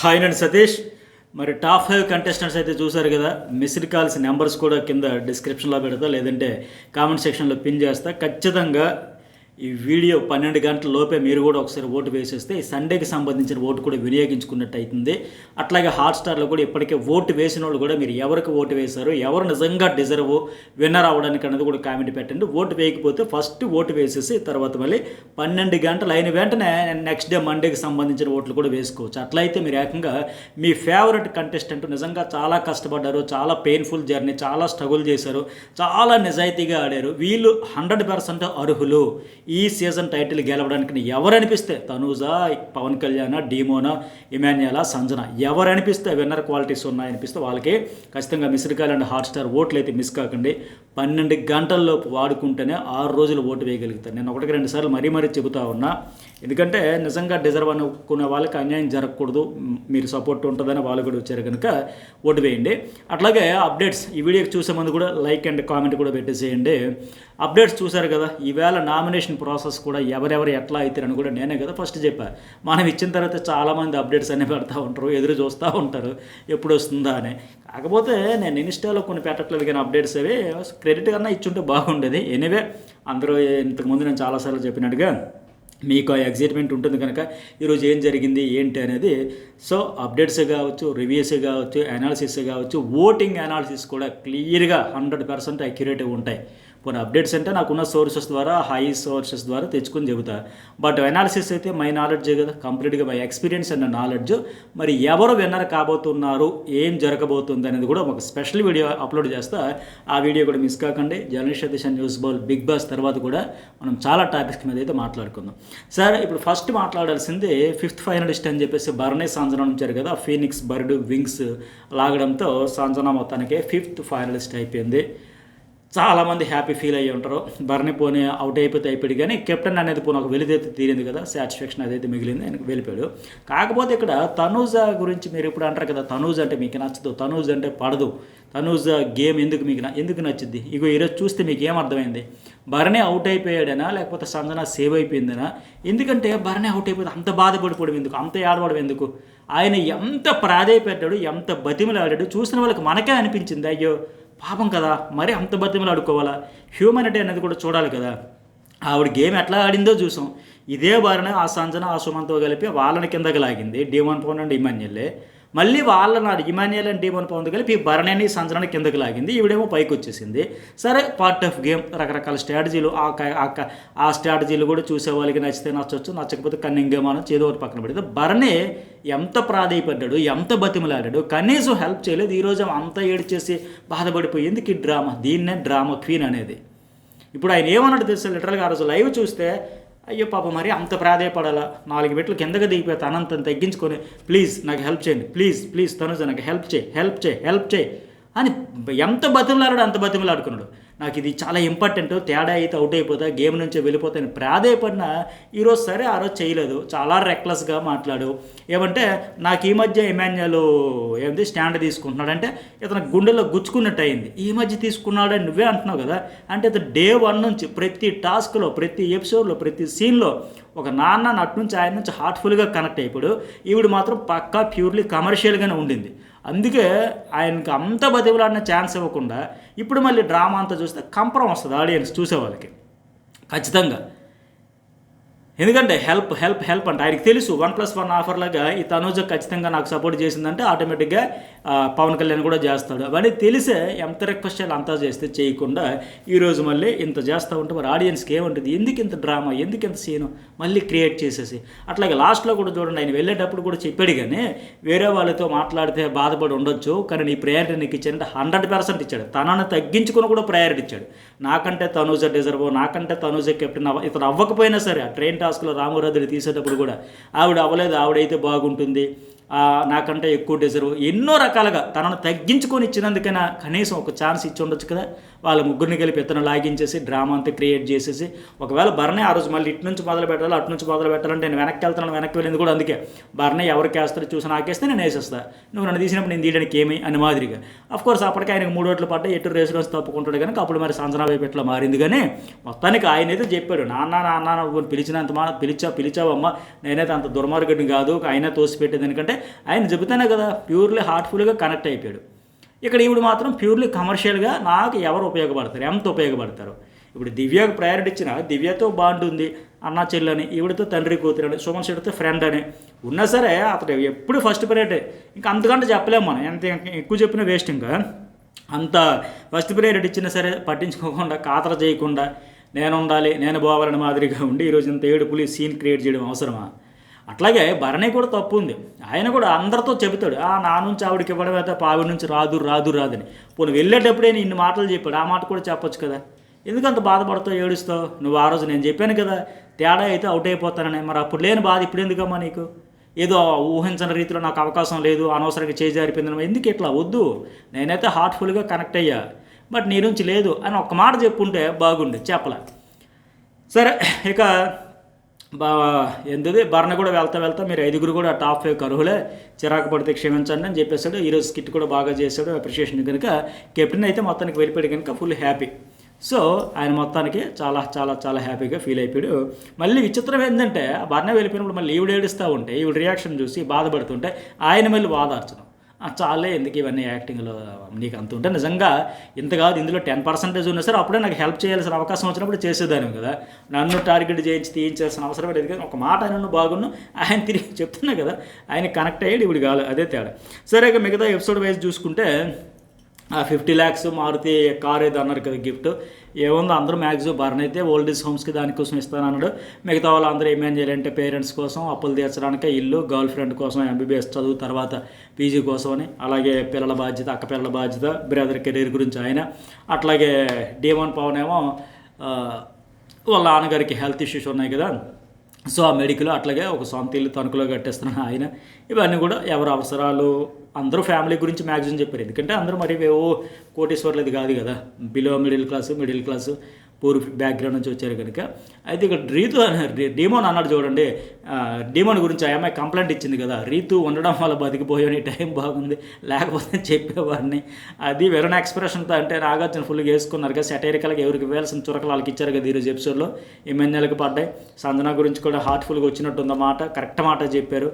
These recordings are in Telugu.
హాయ్ నేను సతీష్. మరి టాప్ 5 కంటెస్టెంట్స్ అయితే చూసారు కదా. మిస్డ్ కాల్స్ నెంబర్స్ కూడా కింద డిస్క్రిప్షన్లో పెడతా, లేదంటే కామెంట్ సెక్షన్లో పిన్ చేస్తా. ఖచ్చితంగా ఈ వీడియో 12 గంటల లోపే మీరు కూడా ఒకసారి ఓటు వేసేస్తే ఈ సండేకి సంబంధించిన ఓటు కూడా వినియోగించుకున్నట్టు అవుతుంది. అట్లాగే హాట్స్టార్లో కూడా ఇప్పటికే ఓటు వేసిన వాళ్ళు కూడా మీరు ఎవరికి ఓటు వేశారు, ఎవరు నిజంగా డిజర్వ్ విన్నర్ అవ్వడానికి అన్నది కూడా కామెంట్ పెట్టండి. ఓటు వేయకపోతే ఫస్ట్ ఓటు వేసేసి తర్వాత మళ్ళీ 12 గంటలు అయిన వెంటనే నెక్స్ట్ డే మండేకి సంబంధించిన ఓట్లు కూడా వేసుకోవచ్చు. అట్లయితే మీరు ఏకంగా మీ ఫేవరెట్ కంటెస్టెంట్ నిజంగా చాలా కష్టపడ్డారు, చాలా పెయిన్ఫుల్ జర్నీ, చాలా స్ట్రగుల్ చేశారు, చాలా నిజాయితీగా ఆడారు, వీళ్ళు 100% అర్హులు ఈ సీజన్ టైటిల్ గెలవడానికి. ఎవరు అనిపిస్తే తనూజా, పవన్ కళ్యాణ్, డీమోనా, ఇమాన్యుయల్, సంజన ఎవరు అనిపిస్తే విన్నర్ క్వాలిటీస్ ఉన్నాయనిపిస్తే వాళ్ళకి ఖచ్చితంగా మిస్డ్ కాల్ అండ్ హాట్స్టార్ ఓట్లు అయితే మిస్ కాకండి. 12 గంటల్లోపు వాడుకుంటేనే 6 రోజులు ఓటు వేయగలుగుతారు. నేను 1-2 సార్లు మరీ చెబుతా ఉన్నా, ఎందుకంటే నిజంగా డిజర్వ్ అనుకునే వాళ్ళకి అన్యాయం జరగకూడదు, మీరు సపోర్ట్ ఉంటుందని వాళ్ళు కూడా వచ్చారు కనుక ఓటు వేయండి. అట్లాగే అప్డేట్స్ ఈ వీడియోకి చూసే ముందు కూడా లైక్ అండ్ కామెంట్ కూడా పెట్టేసేయండి. అప్డేట్స్ చూశారు కదా, ఈవేళ నామినేషన్ ప్రాసెస్ కూడా ఎవరెవరు ఎట్లా అవుతారని కూడా నేనే కదా ఫస్ట్ చెప్పాను. మనం ఇచ్చిన తర్వాత చాలామంది అప్డేట్స్ అన్నీ పెడతా ఉంటారు, ఎదురు చూస్తూ ఉంటారు ఎప్పుడు వస్తుందా అని. కాకపోతే నేను ఇన్స్టాలో కొన్ని పెట్టట్లేదు కానీ అప్డేట్స్ అవి క్రెడిట్ కన్నా ఇచ్చుంటే బాగుండేది. ఎనీవే అందరూ ఇంతకుముందు నేను చాలాసార్లు చెప్పినట్టుగా మీకు ఆ ఎగ్జైట్మెంట్ ఉంటుంది కనుక ఈరోజు ఏం జరిగింది ఏంటి అనేది. సో అప్డేట్స్ కావచ్చు, రివ్యూస్ కావచ్చు, అనాలిసిస్ కావచ్చు, ఓటింగ్ అనాలిసిస్ కూడా క్లియర్గా 100% అక్యురేట్గా ఉంటాయి. కొన్ని అప్డేట్స్ అంటే నాకున్న సోర్సెస్ ద్వారా, హై సోర్సెస్ ద్వారా తెచ్చుకొని చెబుతా. బట్ అనాలిసిస్ అయితే మై నాలెడ్జే కదా, కంప్లీట్గా మై ఎక్స్పీరియన్స్ అండ్ నాలెడ్జ్. మరి ఎవరు విన్నర్ కాబోతున్నారు, ఏం జరగబోతుంది అనేది కూడా ఒక స్పెషల్ వీడియో అప్లోడ్ చేస్తా. ఆ వీడియో కూడా మిస్ కాకండి. Journalist Satish news ball big boss తర్వాత కూడా మనం చాలా టాపిక్స్ మీద అయితే మాట్లాడుకుందాం. సార్ ఇప్పుడు ఫస్ట్ మాట్లాడాల్సింది 5th ఫైనలిస్ట్ అని చెప్పేసి బర్నీ సంజన ఉంచారు కదా. ఫీనిక్స్ బర్డ్ వింగ్స్ లాగడంతో సంజన మొత్తానికి 5th ఫైనలిస్ట్ అయిపోయింది. చాలామంది హ్యాపీ ఫీల్ అయ్యి ఉంటారు. బర్నీ పోనీ అవుట్ అయిపోతే అయిపోయాడు, కానీ కెప్టెన్ అనేది పోనీ ఒక వెలిదైతే తీరింది కదా, సాటిస్ఫాక్షన్ అదైతే మిగిలింది, ఆయనకు వెళ్ళిపోయాడు. కాకపోతే ఇక్కడ తనూజ గురించి మీరు ఇప్పుడు అంటారు కదా, తనూజ అంటే మీకు నచ్చదు, తనూజ అంటే పడదు, తనూజ గేమ్ ఎందుకు నచ్చుద్ది. ఇగో ఈరోజు చూస్తే మీకు ఏమర్థమైంది, బర్నీ అవుట్ అయిపోయాడనా లేకపోతే సంజన సేవ్ అయిపోయిందనా? ఎందుకంటే బర్నీ అవుట్ అయిపోతే అంత బాధపడిపోవడం ఎందుకు, అంత ఏడవడం ఎందుకు? ఆయన ఎంత ప్రాధేయపెట్టాడు, ఎంత బతిమలాడాడు, చూసిన వాళ్ళకి మనకే అనిపించింది అయ్యో పాపం కదా, మరి అంత బతిమలు ఆడుకోవాలా? హ్యూమనిటీ అనేది కూడా చూడాలి కదా. ఆవిడ గేమ్ ఎట్లా ఆడిందో చూసాం. ఇదే బారిన ఆ సంజన ఆ సుమంతో కలిపి వాళ్ళని కిందకి లాగింది, డీమోన్ పవన్ అండ్ ఇమాన్యుయల్. మళ్ళీ వాళ్ళని ఇమాన్యుయల్ అండ్ డీమోన్ పవన్ కలిపి ఈ బర్నీ సంజనని కిందకి లాగింది, ఈవిడేమో పైకి వచ్చేసింది. సరే, పార్ట్ ఆఫ్ గేమ్, రకరకాల స్ట్రాటజీలు, ఆ స్ట్రాటజీలు కూడా చూసే వాళ్ళకి నచ్చితే నచ్చవచ్చు, నచ్చకపోతే కన్నింగ్ గేమ్ అనొచ్చు, ఏదో ఒకటి పక్కన పెడితే. బర్నీ ఎంత ప్రాధేయపడ్డాడు, ఎంత బతిమలాడాడు, కనీసం హెల్ప్ చేయలేదు. ఈరోజు అంత ఏడ్చేసి బాధపడిపోయి ఎందుకు ఈ డ్రామా, దీన్నే డ్రామా క్వీన్ అనేది. ఇప్పుడు ఆయన ఏమన్నాడు తెలుసా, లిటరల్గా ఆ రోజు లైవ్ చూస్తే అయ్యో పాప మరి అంత ప్రాధేయపడాలా, 4 మెట్లు కిందగా దిగిపోయి తనంతను తగ్గించుకొని ప్లీజ్ నాకు హెల్ప్ చేయండి, ప్లీజ్ తనుజ నాకు హెల్ప్ చేయి అని ఎంత బతిమలాడాడు అంత బతిమలాడుకున్నాడు. నాకు ఇది చాలా ఇంపార్టెంట్, తేడా అయితే అవుట్ అయిపోతా, గేమ్ నుంచే వెళ్ళిపోతాను ప్రాధేయపడినా ఈరోజు సరే ఆ రోజు చేయలేదు, చాలా రెక్లెస్గా మాట్లాడు. ఏమంటే నాకు ఈ మధ్య ఇమాన్యుయల్ ఏంది స్టాండ్ తీసుకుంటున్నాడు అంటే ఇతను గుండెలో గుచ్చుకున్నట్టు అయింది. ఈ మధ్య తీసుకున్నాడని నువ్వే అంటున్నావు కదా. అంటే ఇతను డే 1 నుంచి ప్రతి టాస్క్లో, ప్రతి ఎపిసోడ్లో, ప్రతి సీన్లో ఒక నాన్న అటు నుంచి ఆయన నుంచి హార్ట్ఫుల్గా కనెక్ట్ అయిపోయాడు. ఈవిడ మాత్రం పక్కా ప్యూర్లీ కమర్షియల్గానే ఉండింది. అందుకే ఆయనకి అంత బతిమలాడిన ఛాన్స్ ఇవ్వకుండా ఇప్పుడు మళ్ళీ డ్రామా అంతా చూస్తే కంపరం వస్తుంది ఆడియన్స్ చూసేవాళ్ళకి ఖచ్చితంగా. ఎందుకంటే హెల్ప్ అంటే ఆయనకి తెలుసు 1+1 ఆఫర్ లాగా ఈ తనూజ ఖచ్చితంగా నాకు సపోర్ట్ చేసిందంటే ఆటోమేటిక్గా పవన్ కళ్యాణ్ కూడా చేస్తాడు. అవన్నీ తెలిసే ఎంత రిక్వెస్ట్ చేయాలి అంతా చేస్తే చేయకుండా ఈరోజు మళ్ళీ ఇంత చేస్తూ ఉంటే మరి ఆడియన్స్కి ఏముంటుంది, ఎందుకు ఇంత డ్రామా, ఎందుకు ఇంత సీను మళ్ళీ క్రియేట్ చేసేసి. అట్లాగే లాస్ట్లో కూడా చూడండి, ఆయన వెళ్ళేటప్పుడు కూడా చెప్పాడు, కానీ వేరే వాళ్ళతో మాట్లాడితే బాధపడి ఉండొచ్చు, కానీ నీ ప్రయారిటీ నీకు ఇచ్చాడంటే 100% ఇచ్చాడు. తనను తగ్గించుకుని కూడా ప్రయారిటీ ఇచ్చాడు. నాకంటే తనూజ డిజర్వ్, నాకంటే తనూజ కెప్టెన్ ఇతను అవ్వకపోయినా సరే ఆ ట్రైన్ టాస్క్లో రామరాజుని తీసేటప్పుడు కూడా ఆవిడ అవ్వలేదు, ఆవిడైతే బాగుంటుంది, నాకంటే ఎక్కువ డిజర్వ్, ఎన్నో రకాలుగా తనను తగ్గించుకొని ఇచ్చినందుకైనా కనీసం ఒక ఛాన్స్ ఇచ్చి ఉండొచ్చు కదా. వాళ్ళ ముగ్గురిని కలిపి ఇతను లాగించేసి డ్రామా అంతా క్రియేట్ చేసేసి, ఒకవేళ భరణి ఆ రోజు మళ్ళీ ఇటు నుంచి మొదలు పెట్టాలి అటు నుంచి మొదలు పెట్టాలంటే నేను వెనక్కి వెళ్తున్నాను, వెనక్కి వెళ్ళింది కూడా అందుకే, భరణి ఎవరికి వేస్తారో చూసి నాకేస్తే నేను వేసేస్తా, నువ్వు నన్ను తీసినప్పుడు నేను తీయడానికి ఏమి అని మాదిరిగా. అఫ్కోర్స్ అప్పటికి ఆయనకు 3 ఓట్లు పడ్డాయి, ఎటు రేసు రోజు తప్పుకుంటాడు కనుక అప్పుడు మరి సంజన వైపు ఇట్లా మారింది. కానీ మొత్తానికి ఆయన అయితే చెప్పాడు, నాన్న పిలిచావు పిలిచావమ్మా, నేనైతే అంత దుర్మార్గుడిని కాదు, ఆయన తోసిపెట్టేది. ఎందుకంటే ఆయన చెబుతానే కదా ప్యూర్లీ హార్ట్ఫుల్గా కనెక్ట్ అయిపోయాడు. ఇక్కడ ఈవిడ మాత్రం ప్యూర్లీ కమర్షియల్గా నాకు ఎవరు ఉపయోగపడతారు, ఎంత ఉపయోగపడతారు. ఇప్పుడు దివ్యకు ప్రయారిటీ ఇచ్చిన, దివ్యతో బాండ్ ఉంది అన్న చెల్లని, ఈవిడతో తండ్రి కూతురు అని, సుమన్ శెట్టితో ఫ్రెండ్ అని ఉన్నా సరే అతడు ఎప్పుడు ఫస్ట్ ప్రయారిటీ. ఇంకా అంతకంటే చెప్పలేము మనం, ఎంత ఎక్కువ చెప్పినా వేస్ట్. ఇంకా అంత ఫస్ట్ ప్రయారిటీ ఇచ్చినా సరే పట్టించుకోకుండా, కాతర చేయకుండా, నేను ఉండాలి నేను పోవాలని మాదిరిగా ఉండి ఈరోజు ఇంత ఏడుపులి సీన్ క్రియేట్ చేయడం అవసరమా? అట్లాగే భరణి కూడా తప్పు ఉంది. ఆయన కూడా అందరితో చెబుతాడు, నా నుంచి ఆవిడకి ఇవ్వడం అయితే ఆవిడ నుంచి రాదని. పోనీ వెళ్ళేటప్పుడే ఇన్ని మాటలు చెప్పాడు, ఆ మాట కూడా చెప్పొచ్చు కదా. ఎందుకంత బాధపడతావు, ఏడుస్తావు? నువ్వు ఆ రోజు నేను చెప్పాను కదా తేడా అయితే అవుట్ అయిపోతానని, మరి అప్పుడు లేని బాధ ఇప్పుడు ఎందుకమ్మా నీకు? ఏదో ఊహించని రీతిలో నాకు అవకాశం లేదు, అనవసరంగా చేజారిపోయింది, ఎందుకు ఇట్లా? వద్దు, నేనైతే హార్ట్ఫుల్గా కనెక్ట్ అయ్యా, బట్ నీ నుంచి లేదు అని ఒక్క మాట చెప్పుంటే బాగుండే, చెప్పలే. సరే, ఇక ఎందుది భరణ కూడా వెళ్తా మీరు 5 కూడా టాప్ 5 అర్హులే, చిరాకు పడితే క్షమించండి అని చెప్పేశాడు. ఈరోజు స్కిట్ కూడా బాగా చేశాడు, అప్రిషియేషన్ కనుక కెప్టెన్ అయితే మొత్తానికి వెళ్ళిపోయాడు కనుక ఫుల్ హ్యాపీ. సో ఆయన మొత్తానికి చాలా చాలా చాలా హ్యాపీగా ఫీల్ అయిపోయాడు. మళ్ళీ విచిత్రం ఏంటంటే భరణ వెళ్ళిపోయినప్పుడు మళ్ళీ ఈవిడ ఏడుస్తూ ఉంటే, ఈవిడ రియాక్షన్ చూసి బాధపడుతుంటే ఆయన మళ్ళీ వాదార్చడం, చాలే ఎందుకు ఇవన్నీ యాక్టింగ్లో నీకు అంత ఉంటే, నిజంగా ఇంత కాదు ఇందులో 10% ఉన్నా సరే అప్పుడే నాకు హెల్ప్ చేయాల్సిన అవకాశం వచ్చినప్పుడు చేసేదాన్ని కదా, నన్ను టార్గెట్ చేయించి తీయించాల్సిన అవసరం లేదు కదా. ఒక మాట ఆయన బాగున్నా ఆయన తిరిగి చెప్తున్నా కదా, ఆయన కనెక్ట్ అయ్యాడు, ఇప్పుడు కాదు, అదే తేడా. సరే, ఇక మిగతా ఎపిసోడ్ వైజ్ చూసుకుంటే 50 lakhs మారుతి కార్ ఏదో అన్నారు కదా గిఫ్ట్, ఏముందో అందరూ మ్యాక్సిమం భరణ అయితే ఓల్డ్ ఏజ్ హోమ్స్కి దానికోసం ఇస్తానన్నాడు. మిగతా వాళ్ళందరూ ఏమేం చేయాలంటే పేరెంట్స్ కోసం, అప్పులు తీర్చడానికి ఇల్లు, గర్ల్ ఫ్రెండ్ కోసం ఎంబీబీఎస్ చదువు, తర్వాత పీజీ కోసం అని, అలాగే పిల్లల బాధ్యత, అక్క పిల్లల బాధ్యత, బ్రదర్ కెరీర్ గురించి ఆయన, అట్లాగే డీమన్ పవన్ ఏమో వాళ్ళ నాన్నగారికి హెల్త్ ఇష్యూస్ ఉన్నాయి కదా, సో ఆ మెడికల్, అట్లాగే ఒక సొంత ఇల్లు తణుకులో కట్టేస్తున్నాను ఆయన. ఇవన్నీ కూడా ఎవరి అవసరాలు, అందరూ ఫ్యామిలీ గురించి మ్యాక్సిమం చెప్పారు. ఎందుకంటే అందరూ మరి కోటీశ్వర్లది కాదు కదా, below middle class poor background నుంచి వచ్చారు కనుక. అయితే ఇక్కడ డీమోన్ అన్నాడు చూడండి, డీమోన్ గురించి ఆ అమ్మాయి కంప్లైంట్ ఇచ్చింది కదా, రీతు ఉండడం వల్ల బతికిపోయాని, టైం బాగుంది లేకపోతే చెప్పేవాడిని, అది వెరన్ ఎక్స్ప్రెషన్తో అంటే నాగార్జున ఫుల్గా వేసుకున్నారు కదా, సెటైరికల్గా ఎవరికి ఇవ్వాల్సిన చురకలు వాళ్ళకి ఇచ్చారు కదా ఈరోజు ఎపిసోడ్లో. ఎమ్మెల్యేలకు పడ్డాయి. సంజన గురించి కూడా హార్ట్ఫుల్గా వచ్చినట్టు ఉందన్నమాట, కరెక్ట్ మాట చెప్పారు.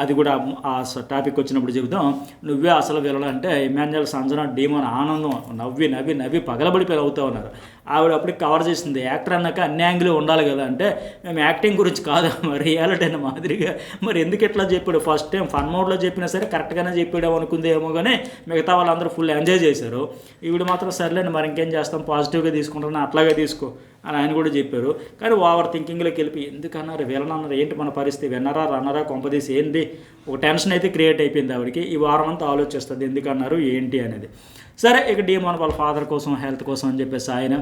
అది కూడా ఆ టాపిక్ వచ్చినప్పుడు చెబుతాం. నువ్వే అసలు వెళ్ళాలంటే ఇమాన్యుయల్, సంజన, డీమోన్ ఆనందం నవ్వి పగలబడిపోయి అవుతూ ఉన్నారు. ఆవిడ అప్పుడు కవర్ చేసింది, యాక్టర్ అన్నాక అన్ని యాంగిల్ ఉండాలి కదా అంటే, మేము యాక్టింగ్ గురించి కాదు మరి రియాలిటీ అయిన మాదిరిగా, మరి ఎందుకు ఎట్లా చెప్పాడు, ఫస్ట్ టైం ఫన్ మోడ్లో చెప్పినా సరే కరెక్ట్గానే చెప్పాడు అనుకుందేమో, కానీ మిగతా వాళ్ళందరూ ఫుల్ ఎంజాయ్ చేశారు. ఈవిడ మాత్రం సర్లేండి మరి ఇంకేం చేస్తాం, పాజిటివ్గా తీసుకుంటాను, అట్లాగే తీసుకో అని ఆయన కూడా చెప్పారు. కానీ ఓవర్ థింకింగ్లోకి వెళ్ళి ఎందుకన్నారు వీళ్ళనన్నారు, ఏంటి మన పరిస్థితి, విన్నరా రన్నరా కొంపదీసి ఏంటి, ఒక టెన్షన్ అయితే క్రియేట్ అయిపోయింది ఆవిడకి. ఈ వారం అంతా ఆలోచిస్తుంది ఎందుకన్నారు ఏంటి అనేది. సరే, ఇక డీమోన్ వాళ్ళ ఫాదర్ కోసం, హెల్త్ కోసం అని చెప్పేసి ఆయన,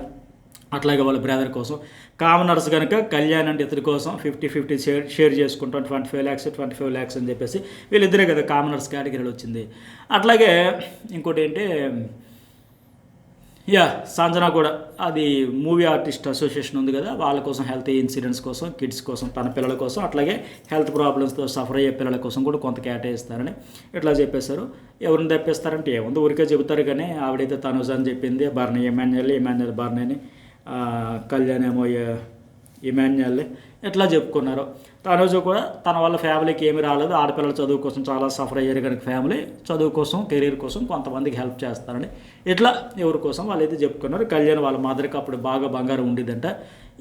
అట్లాగే వాళ్ళ బ్రదర్ కోసం, కామనర్స్ కనుక కళ్యాణ్ అంటే ఇతని కోసం 50-50 షేర్ చేసుకుంటాం, 25 lakhs అని చెప్పేసి వీళ్ళిద్దరే కదా కామనర్స్ కేటగిరీలో వచ్చింది. అట్లాగే ఇంకోటి ఏంటి, సంజన కూడా అది మూవీ ఆర్టిస్ట్ అసోసియేషన్ ఉంది కదా, వాళ్ళ కోసం హెల్త్ ఇన్సూరెన్స్ కోసం, కిడ్స్ కోసం, తన పిల్లల కోసం, అట్లాగే హెల్త్ ప్రాబ్లమ్స్తో సఫర్ అయ్యే పిల్లల కోసం కూడా కొంత కేటాయిస్తారని ఇట్లా చెప్పేశారు. ఎవరిని తెప్పిస్తారంటే ఏముంది ఊరికే చెబుతారు, కానీ ఆవిడైతే తనుజ అని చెప్పింది, భరణి ఇమాన్యుయల్ భరణిని, కళ్యాణ్ ఏమో ఇమాన్యుయల్, ఎట్లా చెప్పుకున్నారు. తనుజ కూడా తన వల్ల ఫ్యామిలీకి ఏమీ రాలేదు, ఆడపిల్లల చదువు కోసం చాలా సఫర్ అయ్యారు కనుక ఫ్యామిలీ చదువు కోసం, కెరీర్ కోసం కొంతమందికి హెల్ప్ చేస్తారని ఇట్లా ఎవరి కోసం వాళ్ళైతే చెప్పుకున్నారు. కళ్యాణ్ వాళ్ళ మదర్కి అప్పుడు బాగా బంగారం ఉండేదంట,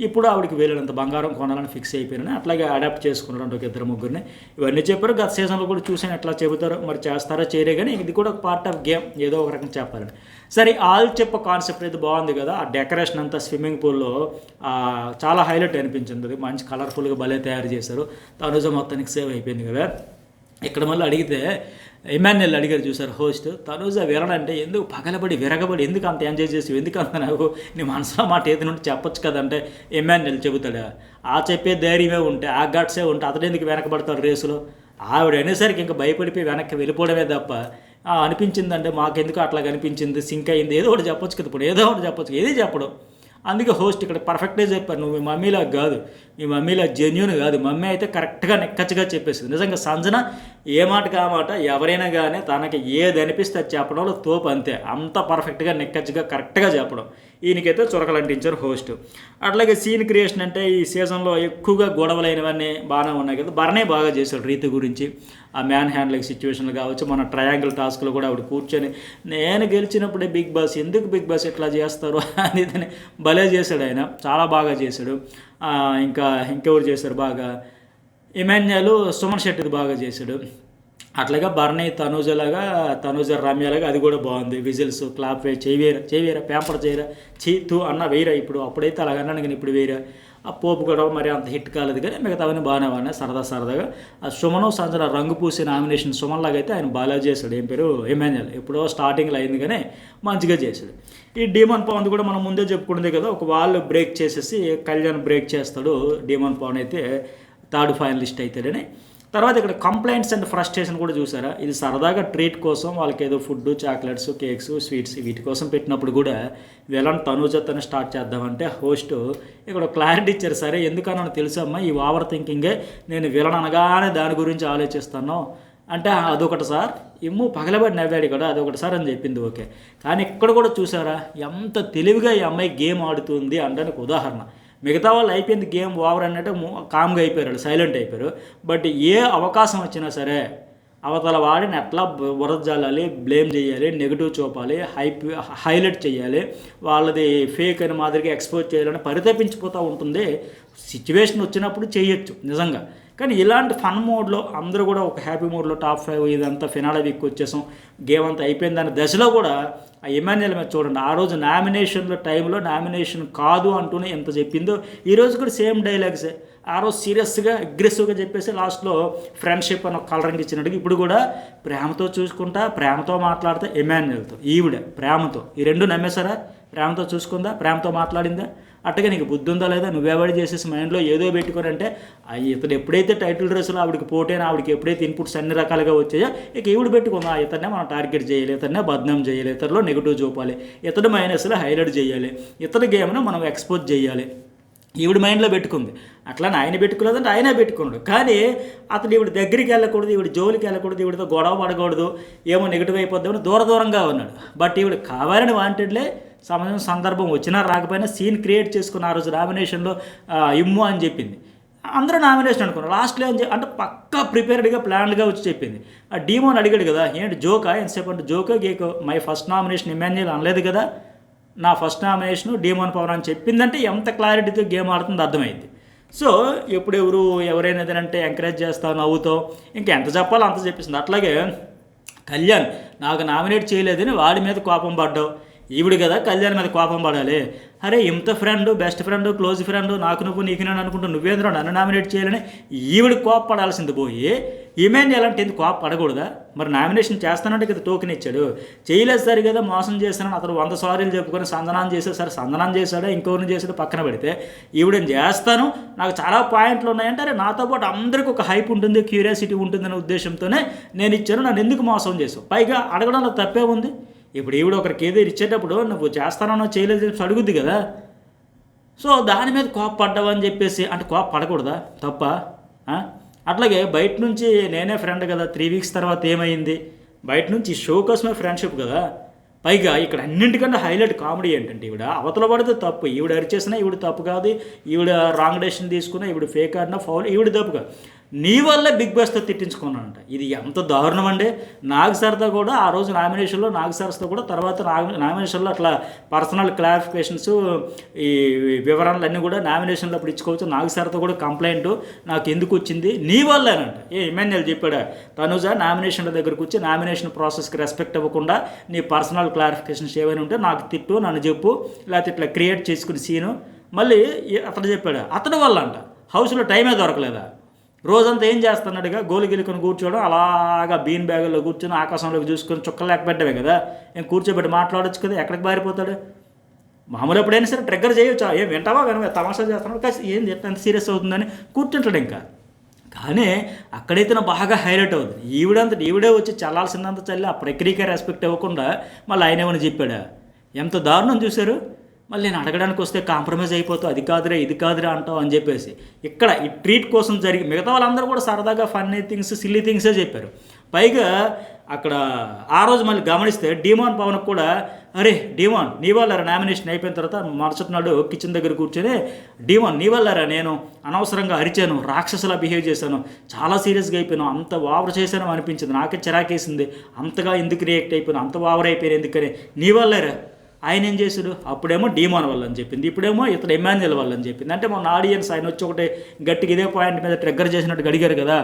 ఇప్పుడు ఆవిడకి వేలినంత బంగారం కొనాలని ఫిక్స్ అయిపోయినాను, అట్లాగే అడాప్ట్ చేసుకున్నాడు ఒక 2-3 ఇవన్నీ చెప్పారు. గత సీజన్లో కూడా చూసాను ఎట్లా చెబుతారో, మరి చేస్తారో చేయరే, కానీ ఇది కూడా ఒక పార్ట్ ఆఫ్ గేమ్, ఏదో ఒక రకంగా చెప్పాలని. సరే, ఆల్ చెప్ప కాన్సెప్ట్ అయితే బాగుంది కదా, ఆ డెకరేషన్ అంతా స్విమ్మింగ్ పూల్లో చాలా హైలైట్ అనిపించింది, అది మంచి కలర్ఫుల్గా భలే తయారు చేశారు. తనుజ మొత్తానికి సేవ్ అయిపోయింది కదా. ఇక్కడ మళ్ళీ అడిగితే ఇమాన్యుయల్ అడిగారు చూసారు హోస్ట్, తనుజ విరడంటే ఎందుకు విరగబడి ఎందుకు అంత ఎంజాయ్ చేసి, ఎందుకు అంత నాకు నీ మనసులో మాట ఏది నుండి చెప్పొచ్చు కదంటే ఇమాన్యుయల్ చెబుతాడా, ఆ చెప్పే ధైర్యమే ఉంటే, ఆ గట్సే ఉంటే అతడు ఎందుకు వెనకబడతాడు రేసులో, ఆవిడ అనేసరికి ఇంకా భయపడిపోయి వెనక్కి వెళ్ళిపోవడమే తప్ప అనిపించిందంటే మాకెందుకు అట్లా కనిపించింది, సింక్ అయింది, ఏదో ఒకటి చెప్పొచ్చు కదా. ఇప్పుడు ఏదో ఒకటి చెప్పొచ్చు, ఏది చెప్పడం. అందుకే హోస్ట్ ఇక్కడ పర్ఫెక్ట్గా చెప్పారు. నువ్వు మీ మమ్మీలా కాదు, మీ మమ్మీలా జెన్యూన్ కాదు. మమ్మీ అయితే కరెక్ట్గా నెక్కచ్చిగా చెప్పేసింది. నిజంగా సంజన ఏ మాటకి ఆ మాట, ఎవరైనా కానీ తనకి ఏది అనిపిస్తే అది చెప్పడంలో తోపు అంతే. అంత పర్ఫెక్ట్గా నెక్కచ్చిగా కరెక్ట్గా చెప్పడం. ఈయనకైతే చురకలు అంటించారు హోస్ట్. అట్లాగే సీన్ క్రియేషన్ అంటే ఈ సీజన్లో ఎక్కువగా గొడవలైనవన్నీ బాగానే ఉన్నాయి కదా. భరణే బాగా చేశాడు రీతి గురించి, ఆ మ్యాన్ హ్యాండ్లింగ్ సిచ్యువేషన్లు కావచ్చు, మన ట్రయాంగిల్ టాస్క్లో కూడా ఆవిడ కూర్చొని నేను గెలిచినప్పుడే బిగ్ బాస్, ఎందుకు బిగ్ బాస్ ఎట్లా చేస్తారు అనేది భలే చేశాడు ఆయన, చాలా బాగా చేశాడు. ఇంకెవరు చేశారు బాగా, ఇమాన్యుయల్ సుమన్ శెట్టిది బాగా చేశాడు. అట్లాగా భరణి తనూజ రమ్యలాగా అది కూడా బాగుంది. విజిల్స్, క్లాప్ వే, చేయవేరా పేపర్ చేయరా, తూ అన్న వేయరా. అప్పుడైతే అలాగ అన్నాను కానీ ఇప్పుడు వేయరా. ఆ పోపు కూడా మరి అంత హిట్ కాలేదు కానీ మిగతావన్నీ బాగానే ఉన్నాయి సరదాగా. ఆ సుమను సంజన రంగు పూసి నామినేషన్ సుమన్ లాగా అయితే ఆయన బాగా చేశాడు. ఏం పేరు, ఇమాన్యుయల్. ఎప్పుడో స్టార్టింగ్లో అయింది కానీ మంచిగా చేశాడు. ఈ డీమన్ పవన్ కూడా మనం ముందే చెప్పుకున్నదే కదా, ఒక వాళ్ళు బ్రేక్ చేసేసి కళ్యాణ్ బ్రేక్ చేస్తాడు. డీమన్ పవన్ అయితే థర్డ్ ఫైనలిస్ట్ అవుతాడని. తర్వాత ఇక్కడ కంప్లైంట్స్ అండ్ ఫ్రస్ట్రేషన్ కూడా చూసారా. ఇది సరదాగా ట్రీట్ కోసం వాళ్ళకి ఏదో ఫుడ్, చాక్లెట్స్, కేక్స్, స్వీట్స్ వీటి కోసం పెట్టినప్పుడు కూడా వీళ్ళని తనూజతోనే స్టార్ట్ చేద్దామంటే హోస్ట్ ఇక్కడ క్లారిటీ ఇచ్చారు. సరే ఎందుకన్నా తెలుసమ్మా, ఈ ఓవర్ థింకింగే, నేను వీళ్ళని అనగానే దాని గురించి ఆలోచిస్తాను అంటే అదొకటి సార్, పగలబడి నవ్వాడు కూడా, అదొకటి సార్ అని చెప్పింది. ఓకే, కానీ ఇక్కడ కూడా చూసారా ఎంత తెలివిగా ఈ అమ్మాయి గేమ్ ఆడుతుంది అనడానికి ఉదాహరణ. మిగతా వాళ్ళు అయిపోయింది గేమ్ ఓవర్ అన్నట్టు కామ్గా అయిపోయారు, సైలెంట్ అయిపోయారు. బట్ ఏ అవకాశం వచ్చినా సరే అవతల వాడిని ఎట్లా వరద జల్లాలి, బ్లేమ్ చేయాలి, నెగిటివ్ చూపాలి, హైలైట్ చేయాలి, వాళ్ళది ఫేక్ అని మాదిరిగా ఎక్స్పోజ్ చేయాలని పరితపించిపోతూ ఉంటుంది. సిచ్యువేషన్ వచ్చినప్పుడు చేయొచ్చు నిజంగా. కానీ ఇలాంటి ఫన్ మోడ్లో అందరూ కూడా ఒక హ్యాపీ మోడ్లో టాప్ 5 ఇదంతా ఫినాల వీక్ వచ్చేసాం, గేమ్ అంతా అయిపోయింది దశలో కూడా ఆ ఇమాన్యుయల్ మీద చూడండి. ఆ రోజు నామినేషన్ల టైంలో నామినేషన్ కాదు అంటూనే ఎంత చెప్పిందో, ఈరోజు కూడా సేమ్ డైలాగ్సే. ఆ రోజు సీరియస్గా అగ్రెసివ్గా చెప్పేసి లాస్ట్లో ఫ్రెండ్షిప్ అని ఒక కలరింగ్ ఇచ్చినట్టుగా ఇప్పుడు కూడా ప్రేమతో చూసుకుంటా, ప్రేమతో మాట్లాడితే ఇమాన్యుయల్తో, ఈవిడ ప్రేమతో, ఈ రెండు నమ్మేశారా? ప్రేమతో చూసుకుందా, ప్రేమతో మాట్లాడిందా? అట్టగా నీకు బుద్ధి ఉందా లేదా? నువ్వెవడి చేసేసి మైండ్లో ఏదో పెట్టుకొని అంటే ఇతను ఎప్పుడైతే టైటిల్ డ్రెస్లో ఆవిడకి పోటైనా, ఆవిడకి ఎప్పుడైతే ఇన్పుట్స్ అన్ని రకాలుగా వచ్చాయో ఇక ఈవిడ పెట్టుకుందా, ఇతన్నే మనం టార్గెట్ చేయాలి, ఇతన్నే బద్నాం చేయాలి, ఇతరులో నెగిటివ్ చూపాలి, ఇతడు మైనస్లో హైలైట్ చేయాలి, ఇతడి గేమ్ను మనం ఎక్స్పోజ్ చేయాలి, ఈవిడ మైండ్లో పెట్టుకుంది. అట్లానే ఆయన పెట్టుకోలేదంటే ఆయనే పెట్టుకున్నాడు. కానీ అతను ఈవిడ దగ్గరికి వెళ్ళకూడదు, ఈవిడ జోలికి వెళ్ళకూడదు, ఈవిడతో గొడవ పడకూడదు, ఏమో నెగిటివ్ అయిపోద్దామని దూరంగా ఉన్నాడు. బట్ ఈవిడ కావాలని వాంటెడ్లే సమయం సందర్భం వచ్చినా రాకపోయినా సీన్ క్రియేట్ చేసుకున్న ఆ రోజు నామినేషన్లో ఇమ్ము అని చెప్పింది. అందరూ నామినేషన్ అనుకున్నారు. లాస్ట్లో అంటే పక్కా ప్రిపేర్డ్గా ప్లాన్డ్గా వచ్చి చెప్పింది. ఆ డీమోన్ అడిగాడు కదా, ఏంటి జోకా ఎంతసేపు అంటే జోకో గేకో, మై ఫస్ట్ నామినేషన్ ఇమాన్యుయల్ అనలేదు కదా, నా ఫస్ట్ నామినేషను డీమోన్ పవన్ అని చెప్పిందంటే ఎంత క్లారిటీతో గేమ్ ఆడుతుందో అర్థమైంది. సో ఎప్పుడు ఎవరైనా ఏదంటే ఎంకరేజ్ చేస్తావు, నవ్వుతావు, ఇంకెంత చెప్పాలో అంత చెప్పేసింది. అట్లాగే కళ్యాణ్ నాకు నామినేట్ చేయలేదని వాడి మీద కోపం పడ్డావు. ఈవిడ కదా కళ్యాణ్ మీద కోపం పడాలి. అరే ఇంత friend, best friend, close friend, నాకు నువ్వు నీకు నేను అనుకుంటూ నువ్వేంద్ర నన్ను నామినేట్ చేయాలని ఈవిడ కోపపడాల్సింది పోయి ఇమాన్యుయల్ అంటే ఎందుకు కోపపడకూడదా? మరి నామినేషన్ చేస్తానంటే కదా టోకెన్ ఇచ్చాడు, చేయలేదు సరి కదా, మోసం చేస్తానని అతను 100 సారీలు చెప్పుకొని సందనాన్ని చేశాడు. సరే సందనాన్ని చేశాడో ఇంకొకరిని చేశాడో పక్కన పెడితే ఈవిడని చేస్తాను, నాకు చాలా పాయింట్లు ఉన్నాయంటే అరే నాతో పాటు అందరికీ ఒక హైప్ ఉంటుంది, క్యూరియాసిటీ ఉంటుందనే ఉద్దేశంతోనే నేను ఇచ్చాను, నన్ను ఎందుకు మోసం చేసావు? పైగా అడగడంలో తప్పే ఉంది. ఇప్పుడు ఈవిడ ఒకరికి ఏదో ఇచ్చేటప్పుడు నువ్వు చేస్తానో చేయలేదు అడుగుద్ది కదా. సో దాని మీద కోపపడ్డావని చెప్పేసి అంటే కోపపడకూడదా? తప్ప. అట్లాగే బయట నుంచి నేనే ఫ్రెండ్ కదా, 3 వీక్స్ తర్వాత ఏమైంది? బయట నుంచి షో కోసమే ఫ్రెండ్షిప్ కదా. పైగా ఇక్కడ అన్నింటికంటే హైలైట్ కామెడీ ఏంటంటే ఈవిడ అవతల పడితే తప్పు, ఈవిడ అరిచేసినా ఈవిడ తప్పు కాదు, ఈవిడ రాంగ్ డెసిషన్ తీసుకున్నా, ఈవిడ ఫేక్ ఆడినా ఫౌల్, ఈవిడ తప్పు కాదు, నీ వల్లే బిగ్ బాస్తో తిట్టించుకున్నానంట. ఇది ఎంత దారుణం అండి. నాగ్ సార్తో కూడా ఆ రోజు నామినేషన్లో నాగ్ సార్తో కూడా తర్వాత నామినేషన్లో అట్లా పర్సనల్ క్లారిఫికేషన్స్, ఈ వివరాలు అన్నీ కూడా నామినేషన్లో అప్పుడు ఇచ్చుకోవచ్చు. నాగ్ సార్తో కూడా కంప్లైంట్ నాకు ఎందుకు వచ్చింది నీ వల్లేనంట. ఇమాన్యుయల్ చెప్పాడా, తనుజ నామినేషన్ల దగ్గరకు వచ్చి నామినేషన్ ప్రాసెస్కి రెస్పెక్ట్ ఇవ్వకుండా నీ పర్సనల్ క్లారిఫికేషన్స్ ఏమైనా ఉంటే నాకు తిట్టు, నన్ను చెప్పు, లేకపోతే ఇట్లా క్రియేట్ చేసుకుని సీను. మళ్ళీ అతను చెప్పాడు అతడి వల్ల అంట హౌస్లో టైమే దొరకలేదా, రోజంతా ఏం చేస్తున్నాడుగా, గోలు గెలుకొని కూర్చోవడం, అలాగా బీన్ బ్యాగుల్లో కూర్చొని ఆకాశంలోకి చూసుకొని చుక్కలు లెక్క పెట్టడమే కదా, ఏం కూర్చోబెట్టి మాట్లాడొచ్చు కదా, ఎక్కడికి బారిపోతాడు? మామూలు ఎప్పుడైనా సరే ట్రిగ్గర్ చేయొచ్చు, ఏం వింటావా వినవే తమాషా చేస్తున్నాడు, కానీ ఏం ఎంత సీరియస్ అవుతుందని కూర్చుంటాడు ఇంకా. కానీ అక్కడైతే నా బాగా హైలైట్ అవుతుంది. ఈవిడే వచ్చి చల్లాల్సిందంత చల్లి ఆ ప్రక్రియకే రెస్పెక్ట్ ఇవ్వకుండా మళ్ళీ ఆయన ఏమని చెప్పాడా? ఎంత దారుణం చూశారు. మళ్ళీ నేను అడగడానికి వస్తే కాంప్రమైజ్ అయిపోతావు, అది కాదురా ఇది కాదురా అంటావు అని చెప్పేసి. ఇక్కడ ఈ ట్రీట్ కోసం జరిగి మిగతా వాళ్ళందరూ కూడా సరదాగా ఫన్నీ థింగ్స్ సిల్లీ థింగ్సే చెప్పారు. పైగా అక్కడ ఆ రోజు మళ్ళీ గమనిస్తే డీమాన్ పవన్కి కూడా, అరే డీమాన్ నీ వల్లరా నామినేషన్ అయిపోయిన తర్వాత మరుసటి నాడు కిచెన్ దగ్గర కూర్చొని, డీమాన్ నీ వల్లరా నేను అనవసరంగా అరిచాను, రాక్షసులా బిహేవ్ చేశాను, చాలా సీరియస్గా అయిపోయాను, అంత ఓవర్ చేశాను అనిపించింది, నాకే చిరాకేసింది, అంతగా ఎందుకు రియాక్ట్ అయిపోయాను, అంత ఓవర్ అయిపోయాను ఎందుకని, నీ వల్లేరా. ఆయన ఏం చేశాడు? అప్పుడేమో డీమాన్ వల్ల అని చెప్పింది, ఇప్పుడేమో ఇతడు ఎమాన్యుయల్ వల్ల అని చెప్పింది. అంటే మన ఆడియన్స్ ఆయన వచ్చి ఒకటి గట్టిగా ఇదే పాయింట్ మీద ట్రిగ్గర్ చేసినట్టు అడిగారు కదా,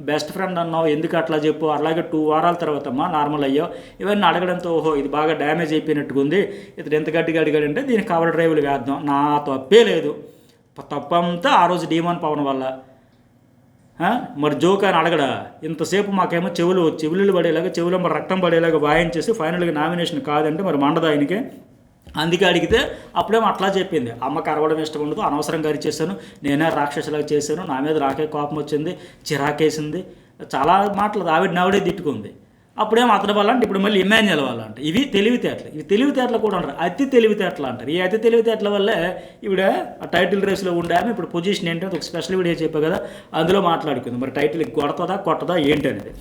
బెస్ట్ ఫ్రెండ్ అన్నావు ఎందుకు అట్లా చెప్పు, అలాగే 2 వారాల తర్వాత అమ్మా నార్మల్ అయ్యో, ఇవన్నీ అడగడంతో ఓహో ఇది బాగా డ్యామేజ్ అయిపోయినట్టుగా ఉంది, ఇతడు ఎంత గట్టిగా అడిగాడంటే దీనికి కవర్ డ్రైవ్లు వేద్దాం, నా తప్పే లేదు, తప్పంతా ఆ రోజు డీమాన్ పవన్ వల్ల. మరి జోక్ అని అడగడా? ఇంతసేపు మాకేమో చెవులు పడేలాగా, చెవులో మరి రక్తం పడేలాగా వాయించేసి ఫైనల్గా నామినేషన్ కాదంటే మరి మండదా ఆయనకి. అందుకే అడిగితే అప్పుడేమో అట్లా చెప్పింది, అమ్మకి అరవడం ఇష్టం ఉండదు, అనవసరంగా అరిచేసాను, నేనే రాక్షసులాగా చేశాను, నా మీద నాకే కోపం వచ్చింది, చిరాకేసింది, చాలా మాటలు ఆవిడే తిట్టుకుంది. అప్పుడేమో అతని వల్ల అంటే ఇప్పుడు మళ్ళీ ఎమాన్యుయల్ వల్ల అంటే. ఇవి తెలివితేటలు కూడా అంటారు, అతి తెలివితేటలు అంటారు. ఈ అతి తెలివితేటల వల్లే ఈవిడ ఆ టైటిల్ రేస్లో ఉండే ఆమె ఇప్పుడు పొజిషన్ ఏంటంటే ఒక స్పెషల్ వీడియో చెప్పా కదా, అందులో మాట్లాడుకుంది మరి టైటిల్ కొట్టదా ఏంటి అనేది.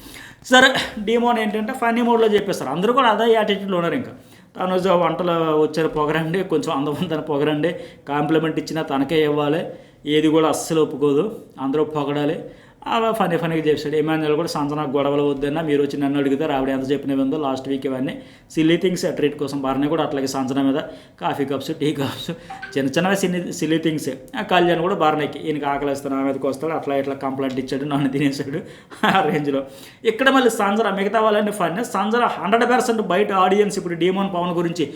సరే డీమోన్ ఏంటంటే ఫన్నీ మోడ్లో చెప్పేస్తారు, అందరూ కూడా అదే యాటిట్యూడ్లో ఉన్నారు. ఇంకా తను వంటలు వచ్చారు పొగరండి, కొంచెం అందమందని పొగరండి, కాంప్లిమెంట్ ఇచ్చినా తనకే ఇవ్వాలి, ఏది కూడా అస్సలు ఒప్పుకోదు, అందరూ పొగడాలి, అలా ఫన్నీగా చేశాడు. ఎమాన్యుయల్ కూడా సంజన గొడవలు వద్దన్నా మీరు వచ్చి నన్ను అడుగుతారు, ఆవిడ ఎంత చెప్పినవి ఉందో లాస్ట్ వీక్ ఇవన్నీ సిల్లీ థింగ్స్ ట్రీట్ కోసం. బాగానే కూడా అట్లాగే సంజన మీద కాఫీ కప్స్ టీ కప్స్ చిన్నవి సిల్లీ థింగ్సే. కళ్యాణ్ కూడా బాగానేకి ఈయనకి ఆకలిస్తాను నా మీదకి వస్తాడు, అట్లా కంప్లైంట్ ఇచ్చాడు, నన్ను తినేసాడు ఆ రేంజ్లో. ఇక్కడ మళ్ళీ సంజన మిగతా వాళ్ళని ఫన్నీ. సంజన 100% బయట ఆడియన్స్ ఇప్పుడు డీమాన్ పవన్ గురించి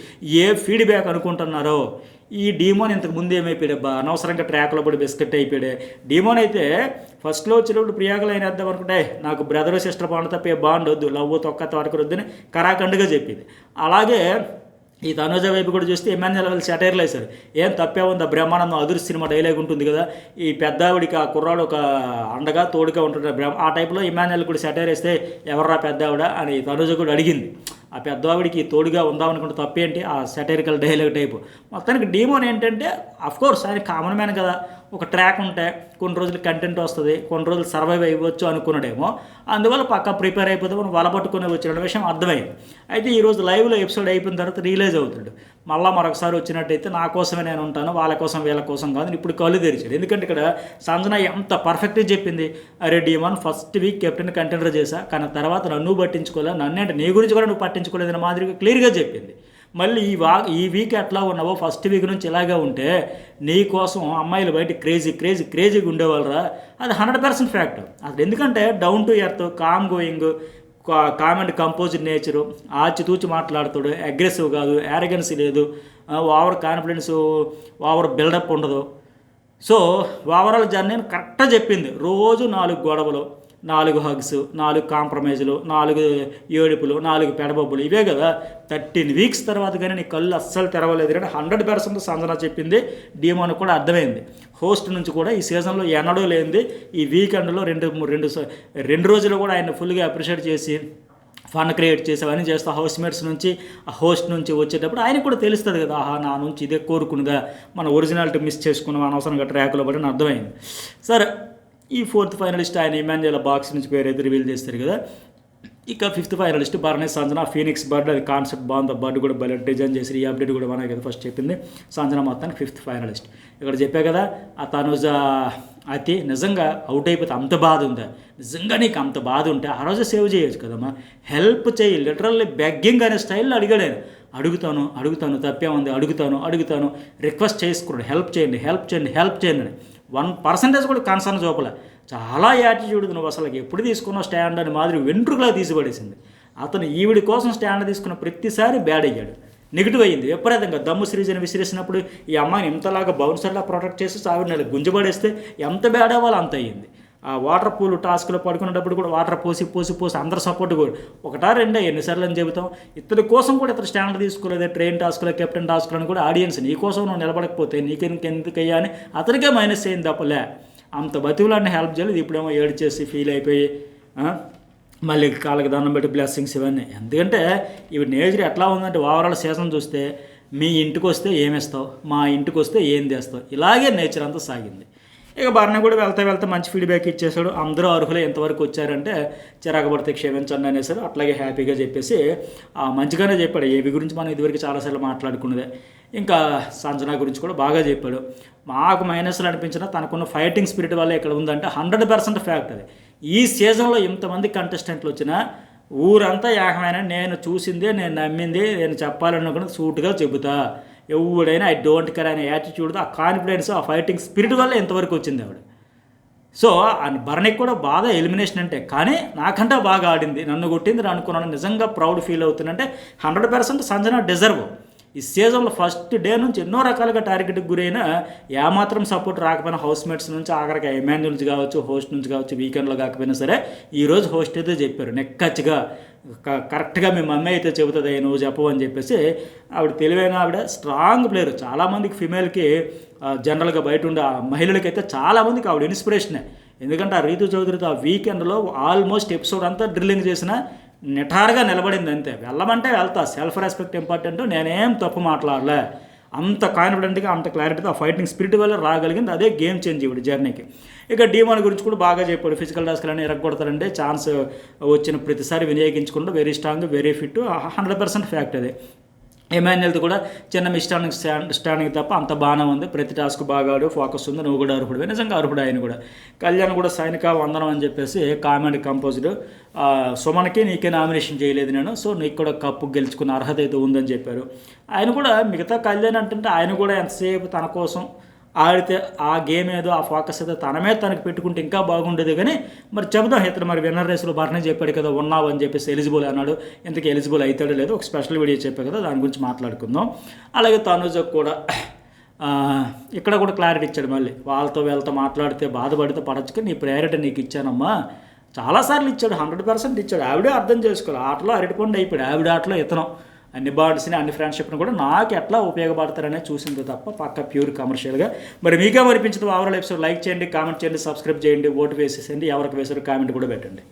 ఏ ఫీడ్బ్యాక్ అనుకుంటున్నారో, ఈ డీమోన్ ఇంతకు ముందు ఏమైపోయాడు బా, అనవసరంగా ట్రాక్లో పడి బిస్కెట్ అయిపోయాడే. డీమోన్ అయితే ఫస్ట్లో వచ్చినప్పుడు ప్రియాకలు అయిన వేద్దాం అనుకుంటే నాకు బ్రదర్ సిస్టర్ బాండ్ తప్ప బాండ్ వద్దు, లవ్ తొక్క తోటకు వద్దని కరాఖండుగా చెప్పింది. అలాగే ఈ తనుజ వైపు కూడా చూస్తే ఎమాన్యుయల్ వాళ్ళు సెటైర్లు వేశారు, ఏం తప్పే ఉంది, బ్రహ్మానందం అదురు సినిమా డైలాగ్ ఉంటుంది కదా, ఈ పెద్దావిడికి ఆ కుర్రాడు ఒక అండగా తోడుగా ఉంటుంటాడు, ఆ టైప్లో ఎమాన్యుయల్ కూడా సెటైర్ వేస్తే ఎవర్రా పెద్దావిడ అని తనుజ కూడా అడిగింది. ఆ పెద్దవాడికి తోడుగా ఉందామనుకుంటే తప్పేంటి, ఆ సెటైరికల్ డైలాగ్ టైపు. మొత్తానికి డీమోన్ ఏంటంటే అఫ్కోర్స్ ఆయన కామన్ మ్యాన్ కదా, ఒక ట్రాక్ ఉంటే కొన్ని రోజులు కంటెంట్ వస్తుంది, కొన్ని రోజులు సర్వైవ్ అయ్యవచ్చు అనుకున్నాడేమో, అందువల్ల పక్క ప్రిపేర్ అయిపోతే మనం వల పట్టుకునే వచ్చిన విషయం అర్థమైంది. అయితే ఈరోజు లైవ్లో ఎపిసోడ్ అయిపోయిన తర్వాత రియలైజ్ అవుతాడు, మళ్ళీ మరొకసారి వచ్చినట్టయితే నా కోసమే నేను ఉంటాను, వాళ్ళ కోసం వీళ్ళ కోసం కాదు, ఇప్పుడు కళ్ళు తెరిచాడు. ఎందుకంటే ఇక్కడ సంజన ఎంత పర్ఫెక్ట్గా చెప్పింది, అరే demon first week captain contender చేశా, కానీ తర్వాత నన్ను పట్టించుకోలే, నన్నంటే నీ గురించి కూడా నువ్వు పట్టించుకోలేదని మాదిరిగా క్లియర్గా చెప్పింది. మళ్ళీ ఈ వీక్ ఎట్లా ఉన్నావో ఫస్ట్ వీక్ నుంచి ఇలాగే ఉంటే నీ కోసం అమ్మాయిలు బయట క్రేజీగా ఉండేవాళ్ళరా, అది 100% ఫ్యాక్ట్. అసలు ఎందుకంటే down to earth, calm going, calm and composed nature, ఆచితూచి మాట్లాడుతాడు, అగ్రెసివ్ కాదు, యారగెన్సీ లేదు, ఓవర్ కాన్ఫిడెన్స్, ఓవర్ బిల్డప్ ఉండదు. సో ఓవరాల్ జర్నీ కరెక్ట్గా చెప్పింది. రోజు 4 గొడవలు, 4 హగ్స్, 4 కాంప్రమైజులు, 4 ఏడుపులు, 4 పెడబొబ్బులు, ఇవే కదా. 13 వీక్స్ తర్వాత కానీ నీ కళ్ళు అస్సలు తెరవలేదు కానీ 100% సంజన చెప్పింది డీమోన్ కూడా అర్థమైంది. హోస్ట్ నుంచి కూడా ఈ సీజన్లో ఎన్నడూ లేనిది ఈ వీకెండ్లో రెండు రోజులు కూడా ఆయన ఫుల్గా అప్రిషియేట్ చేసి ఫన్ క్రియేట్ చేసి అవన్నీ చేస్తా హౌస్మేట్స్ నుంచి, ఆ హోస్ట్ నుంచి వచ్చేటప్పుడు ఆయనకు కూడా తెలుస్తుంది కదా, ఆహా నా నుంచి ఇదే కోరుకున్నదా, మన ఒరిజినాలిటీ మిస్ చేసుకున్నాం అనవసరంగా ట్రాక్లో పడి అర్థమైంది. సరే ఈ 4th ఫైనలిస్ట్ ఆయన ఎమాన్యుయల్ బాక్స్ నుంచి పేరైతే రివీల్ చేస్తారు కదా. ఇక 5th ఫైనలిస్ట్ బర్నీ సంజన, ఫీనిక్స్ బర్డ్, అది కాన్సెప్ట్ బాగుంది, బర్డ్ కూడా బలెట్ డిజైన్ చేసి ఈ అప్డేట్ కూడా మనకి కదా ఫస్ట్ చెప్పింది. సంజన మొత్తానికి 5th ఫైనలిస్ట్. ఇక్కడ చెప్పా కదా, ఆ తనుజ అతి నిజంగా అవుట్ అయిపోతే అంత బాధ ఉందా, నిజంగా నీకు అంత బాధ ఉంటే ఆ రోజు సేవ్ చేయొచ్చు కదమ్మా, హెల్ప్ చేయి, లిటరల్లీ బెగ్గింగ్ అనే స్టైల్లో అడిగాడు. అడుగుతాను తప్పే ఉంది, అడుగుతాను రిక్వెస్ట్ చేసుకున్నాడు, హెల్ప్ చేయండి అని 1% కూడా కన్సర్న్ చూపలే. చాలా యాటిట్యూడ్ నువ్వు అసలు ఎప్పుడు తీసుకున్నావు స్టాండ్ అని మాదిరి వెంట్రుకలా తీసిపడేసింది. అతను ఈవిడి కోసం స్టాండ్ తీసుకున్న ప్రతిసారి బ్యాడ్ అయ్యాడు, నెగిటివ్ అయ్యింది విపరీతంగా. దమ్ము సిరీస్ని విసిరేసినప్పుడు ఈ అమ్మాయిని ఇంతలాగా బౌన్సర్లా ప్రొటెక్ట్ చేసి ఆవిడ గుంజబడేస్తే ఎంత బ్యాడ్ అవ్వాలో అంత అయ్యింది. ఆ వాటర్ పూల్ టాస్క్లో పడుకునేటప్పుడు కూడా వాటర్ పోసి అందరు సపోర్ట్ కూడా 1-2 ఎన్నిసార్లు అని చెబుతాం. ఇతని కోసం కూడా ఇతను స్టాండ్ తీసుకోలేదు, ట్రైన్ టాస్క్లో కెప్టెన్ టాస్క్లో కూడా ఆడియన్స్ నీ కోసం నువ్వు నిలబడకపోతే నీకెందుకయ్యా అని అతనికే మైనస్ అయింది తప్పలే. అంత బతివులాన్ని హెల్ప్ చేయలేదు. ఇప్పుడేమో ఏడ్చేసి ఫీల్ అయిపోయి మళ్ళీ కాళ్ళకి దండం పెట్టి బ్లెస్సింగ్స్ ఇవన్నీ. ఎందుకంటే ఇవి నేచర్ ఎట్లా ఉందంటే ఓవరాల్ సీజన్ చూస్తే మీ ఇంటికి వస్తే ఏమిస్తావు, మా ఇంటికి వస్తే ఏం తెస్తావు, ఇలాగే నేచర్ అంతా సాగింది. ఇక భరణి కూడా వెళ్తా మంచి ఫీడ్బ్యాక్ ఇచ్చేసాడు. అందరూ అర్హులే ఎంతవరకు వచ్చారంటే చిరాకు పడితే క్షమించండి అనేసారు. అట్లాగే హ్యాపీగా చెప్పేసి మంచిగానే చెప్పాడు. ఏబీ గురించి మనం ఇదివరకు చాలాసార్లు మాట్లాడుకున్నదే. ఇంకా సంజన గురించి కూడా బాగా చెప్పాడు. మాకు మైనస్లు అనిపించినా తనకున్న ఫైటింగ్ స్పిరిట్ వల్ల ఇక్కడ ఉందంటే 100% ఫ్యాక్ట్ అది. ఈ సీజన్లో ఇంతమంది కంటెస్టెంట్లు వచ్చినా ఊరంతా ఏకమైన నేను చూసిందే, నేను నమ్మింది, నేను చెప్పాలనుకున్నది సూటుగా చెబుతా, ఎవడైనా ఐ డోంట్ కేర్ అనే యాటిట్యూడ్, ఆ కాన్ఫిడెన్స్, ఆ ఫైటింగ్ స్పిరిట్ వల్ల ఎంతవరకు వచ్చింది ఆవిడ. సో భరణికి కూడా బాధ ఎలిమినేషన్ అంటే, కానీ నాకంటే బాగా ఆడింది, నన్ను కొట్టింది అనుకున్నాను, నిజంగా ప్రౌడ్ ఫీల్ అవుతుందంటే 100% సంజన డిజర్వ్. ఈ సీజన్లో ఫస్ట్ డే నుంచి ఎన్నో రకాలుగా టార్గెట్కి గురైన ఏమాత్రం సపోర్ట్ రాకపోయినా హౌస్మేట్స్ నుంచి ఆఖరికి ఎమ్మెన్ నుంచి కావచ్చు, హోస్ట్ నుంచి కావచ్చు, వీకెండ్లో కాకపోయినా సరే ఈరోజు హోస్ట్ అయితే చెప్పారు నెక్కచ్చిగా కరెక్ట్గా మీ మమ్మీ అయితే చెబుతుంది నువ్వు చెప్పవు అని చెప్పేసి. ఆవిడ తెలివైన ఆవిడ, స్ట్రాంగ్ ప్లేయర్. చాలామందికి ఫిమేల్కి జనరల్గా బయట ఉండే మహిళలకైతే చాలామందికి ఆవిడ ఇన్స్పిరేషనే. ఎందుకంటే ఆ రీతు చౌదరితో ఆ వీకెండ్లో ఆల్మోస్ట్ ఎపిసోడ్ అంతా డ్రిల్లింగ్ చేసిన నిటారుగా నిలబడింది అంతే. వెళ్ళమంటే వెళ్తా, సెల్ఫ్ రెస్పెక్ట్ ఇంపార్టెంట్, నేనేం తప్పు మాట్లాడలే, అంత కాన్ఫిడెంట్గా అంత క్లారిటీతో ఆ ఫైటింగ్ స్పిరిట్ వల్ల రాగలిగింది. అదే గేమ్ చేంజ్ ఇవ్వడు జర్నీకి. ఇక డీమాన్ గురించి కూడా బాగా చెప్పాడు. ఫిజికల్ టాస్క్లని ఎరగొడతారంటే ఛాన్స్ వచ్చిన ప్రతిసారి వినియోగించకుండా very strong, very fit, 100% fact అది. ఎమాన్యుయల్ది కూడా చిన్న స్టాండింగ్ తప్ప అంత బాగానే ఉంది. ప్రతి టాస్క్ బాగా ఆడు, ఫోకస్ ఉంది, నువ్వు కూడా అర్హుడు, నిజంగా అర్హుడు ఆయన కూడా. కళ్యాణ్ కూడా సైనిక వందనం అని చెప్పేసి కామెంట్ కంపోజ్డ్. సుమన్కి నీకే నామినేషన్ చేయలేదు నేను, సో నీకు కూడా కప్పు గెలుచుకున్న అర్హత అయితే ఉందని చెప్పారు. ఆయన కూడా మిగతా కళ్యాణ్ అంటే ఆయన కూడా ఎంతసేపు తన కోసం ఆడితే ఆ గేమ్ ఏదో ఆ ఫోకస్ ఏదో తన మీద తనకు పెట్టుకుంటే ఇంకా బాగుండేది. కానీ మరి చెబుదాం, ఇతను మరి విన్నర్ రేసులో భరణి చెప్పాడు కదా ఉన్నావు అని చెప్పేసి ఎలిజిబుల్ అన్నాడు. ఇంతకీ ఎలిజిబుల్ అవుతాడో లేదో ఒక స్పెషల్ వీడియో చెప్పాడు కదా, దాని గురించి మాట్లాడుకుందాం. అలాగే తనుజకు కూడా ఇక్కడ కూడా క్లారిటీ ఇచ్చాడు. మళ్ళీ వాళ్ళతో వీళ్ళతో మాట్లాడితే బాధపడితే పడచ్చుక, నీ ప్రయారిటీ నీకు ఇచ్చానమ్మా, చాలాసార్లు ఇచ్చాడు, 100% ఇచ్చాడు. ఆవిడే అర్థం చేసుకోవాలి. ఆటలో అరటిపండు అయిపోయాడు, ఆవిడ ఆటలో ఇతనం. అన్ని బాండ్స్ని అన్ని ఫ్రెండ్షిప్ని కూడా నాకు ఎట్లా ఉపయోగపడతారనే చూసింది తప్ప పక్క ప్యూర్ కమర్షియల్గా. మరి మీకే అనిపించదు ఓవరాల్ ఎపిసోడ్ లైక్ చేయండి, కామెంట్ చేయండి, సబ్స్క్రైబ్ చేయండి, ఓటు వేసేసేయండి, ఎవరికి వేసారో కామెంట్ కూడా పెట్టండి.